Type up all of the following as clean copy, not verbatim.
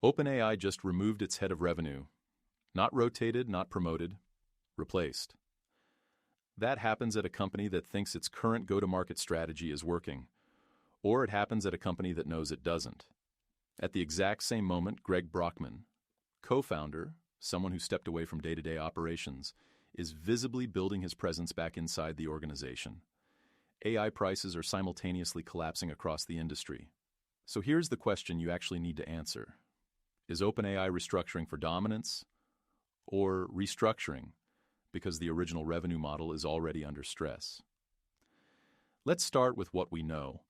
OpenAI just removed its head of revenue. Not rotated, not promoted, replaced. That happens at a company that thinks its current go-to-market strategy is working, or it happens at a company that knows it doesn't. At the exact same moment, Greg Brockman, co-founder, someone who stepped away from day-to-day operations, is visibly building his presence back inside the organization. AI prices are simultaneously collapsing across the industry. So here's the question you actually need to answer. Is OpenAI restructuring for dominance, or restructuring because the original revenue model is already under stress? Let's start with what we know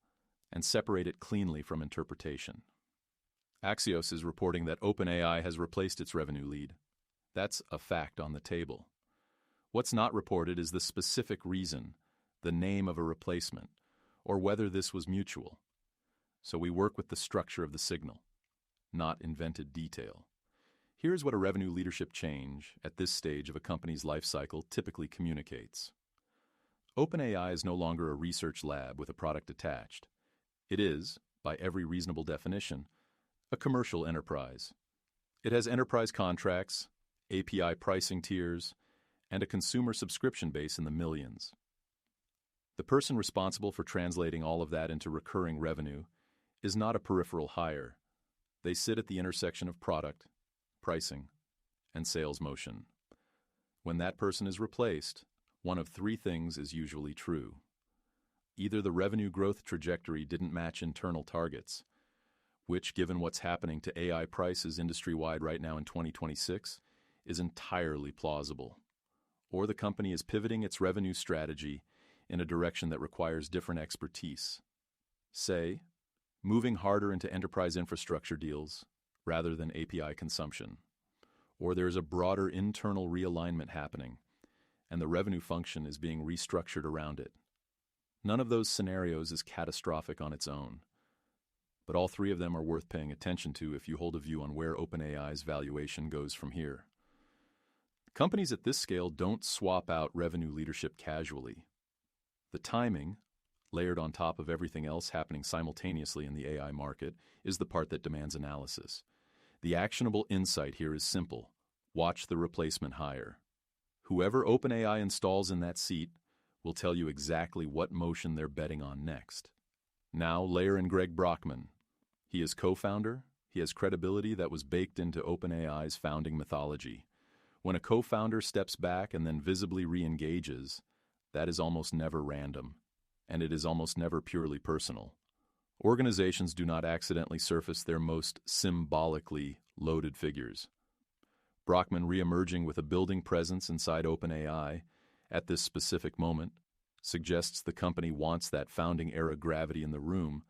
and separate it cleanly from interpretation. Axios is reporting that OpenAI has replaced its revenue lead. That's a fact on the table. What's not reported is the specific reason, the name of a replacement, or whether this was mutual. So we work with the structure of the signal, not invented detail. Here's what a revenue leadership change at this stage of a company's life cycle typically communicates. OpenAI is no longer a research lab with a product attached. It is, by every reasonable definition, a commercial enterprise. It has enterprise contracts, API pricing tiers, and a consumer subscription base in the millions. The person responsible for translating all of that into recurring revenue is not a peripheral hire. They sit at the intersection of product, pricing, and sales motion. When that person is replaced, one of three things is usually true. Either the revenue growth trajectory didn't match internal targets, which, given what's happening to AI prices industry-wide right now in 2026, is entirely plausible. Or the company is pivoting its revenue strategy in a direction that requires different expertise. Say, moving harder into enterprise infrastructure deals rather than API consumption. Or there's a broader internal realignment happening, and the revenue function is being restructured around it. None of those scenarios is catastrophic on its own, but all three of them are worth paying attention to if you hold a view on where OpenAI's valuation goes from here. Companies at this scale don't swap out revenue leadership casually. The timing, layered on top of everything else happening simultaneously in the AI market, is the part that demands analysis. The actionable insight here is simple. Watch the replacement hire. Whoever OpenAI installs in that seat will tell you exactly what motion they're betting on next. Now layer in Greg Brockman. He is co-founder. He has credibility that was baked into OpenAI's founding mythology. When a co-founder steps back and then visibly re-engages, that is almost never random, and it is almost never purely personal. Organizations do not accidentally surface their most symbolically loaded figures. Brockman re-emerging with a building presence inside OpenAI at this specific moment suggests the company wants that founding-era gravity in the room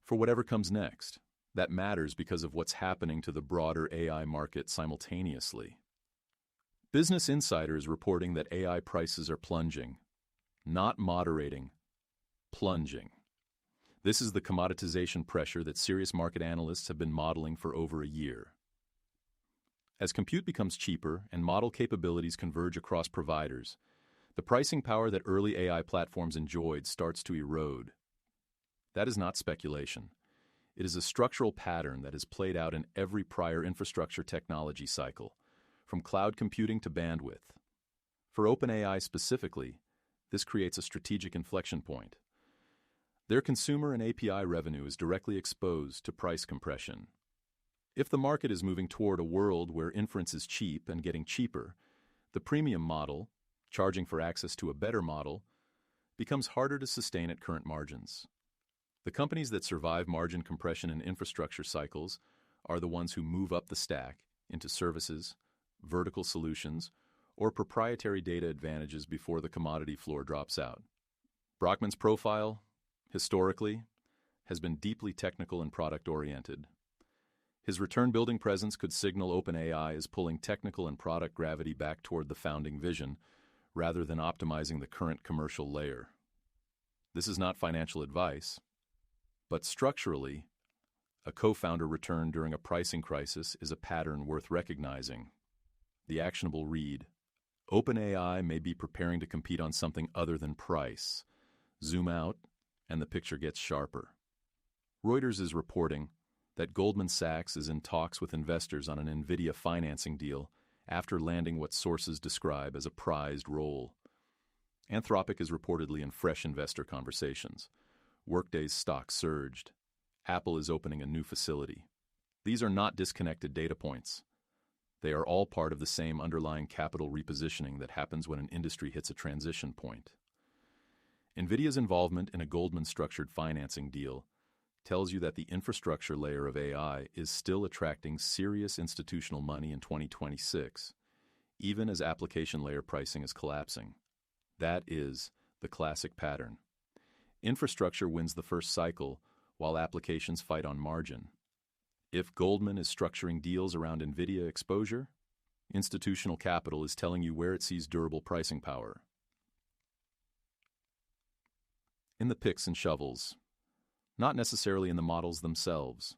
for whatever comes next. That matters because of what's happening to the broader AI market simultaneously. Business Insider is reporting that AI prices are plunging, not moderating, plunging. This is the commoditization pressure that serious market analysts have been modeling for over a year. As compute becomes cheaper and model capabilities converge across providers, the pricing power that early AI platforms enjoyed starts to erode. That is not speculation. It is a structural pattern that has played out in every prior infrastructure technology cycle, from cloud computing to bandwidth. For OpenAI specifically, this creates a strategic inflection point. Their consumer and API revenue is directly exposed to price compression. If the market is moving toward a world where inference is cheap and getting cheaper, the premium model, charging for access to a better model, becomes harder to sustain at current margins. The companies that survive margin compression in infrastructure cycles are the ones who move up the stack into services, vertical solutions, or proprietary data advantages before the commodity floor drops out. Brockman's profile, historically, has been deeply technical and product-oriented. His return-building presence could signal OpenAI is pulling technical and product gravity back toward the founding vision, rather than optimizing the current commercial layer. This is not financial advice, but structurally, a co-founder return during a pricing crisis is a pattern worth recognizing. The actionable read: OpenAI may be preparing to compete on something other than price. Zoom out, and the picture gets sharper. Reuters is reporting, that Goldman Sachs is in talks with investors on an NVIDIA financing deal after landing what sources describe as a prized role. Anthropic is reportedly in fresh investor conversations. Workday's stock surged. Apple is opening a new facility. These are not disconnected data points. They are all part of the same underlying capital repositioning that happens when an industry hits a transition point. NVIDIA's involvement in a Goldman-structured financing deal tells you that the infrastructure layer of AI is still attracting serious institutional money in 2026, even as application layer pricing is collapsing. That is the classic pattern. Infrastructure wins the first cycle, while applications fight on margin. If Goldman is structuring deals around NVIDIA exposure, institutional capital is telling you where it sees durable pricing power. In the picks and shovels, not necessarily in the models themselves.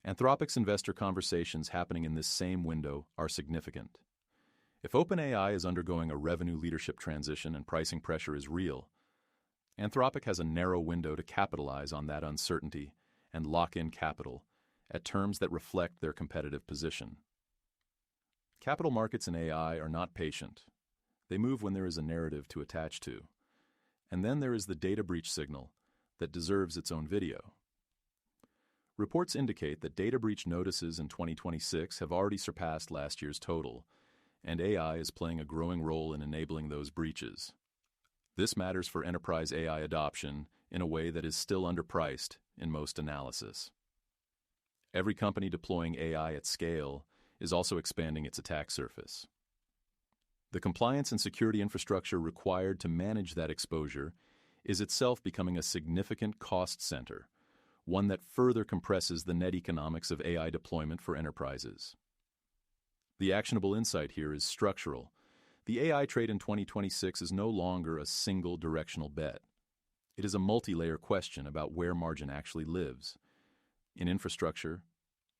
Anthropic's investor conversations happening in this same window are significant. If OpenAI is undergoing a revenue leadership transition and pricing pressure is real, Anthropic has a narrow window to capitalize on that uncertainty and lock in capital at terms that reflect their competitive position. Capital markets in AI are not patient. They move when there is a narrative to attach to. And then there is the data breach signal that deserves its own video. Reports indicate that data breach notices in 2026 have already surpassed last year's total, and AI is playing a growing role in enabling those breaches. This matters for enterprise AI adoption in a way that is still underpriced in most analysis. Every company deploying AI at scale is also expanding its attack surface. The compliance and security infrastructure required to manage that exposure is itself becoming a significant cost center, one that further compresses the net economics of AI deployment for enterprises. The actionable insight here is structural. The AI trade in 2026 is no longer a single directional bet. It is a multi-layer question about where margin actually lives. In infrastructure,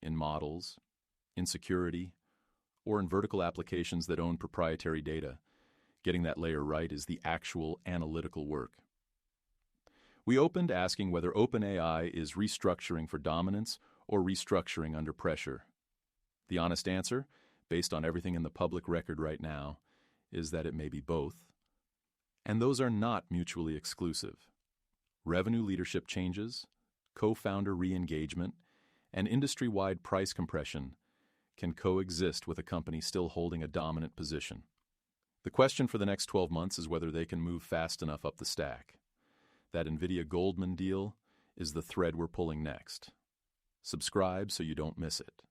in models, in security, or in vertical applications that own proprietary data. Getting that layer right is the actual analytical work. We opened asking whether OpenAI is restructuring for dominance or restructuring under pressure. The honest answer, based on everything in the public record right now, is that it may be both. And those are not mutually exclusive. Revenue leadership changes, co-founder re-engagement, and industry-wide price compression can coexist with a company still holding a dominant position. The question for the next 12 months is whether they can move fast enough up the stack. That NVIDIA Goldman deal is the thread we're pulling next. Subscribe so you don't miss it.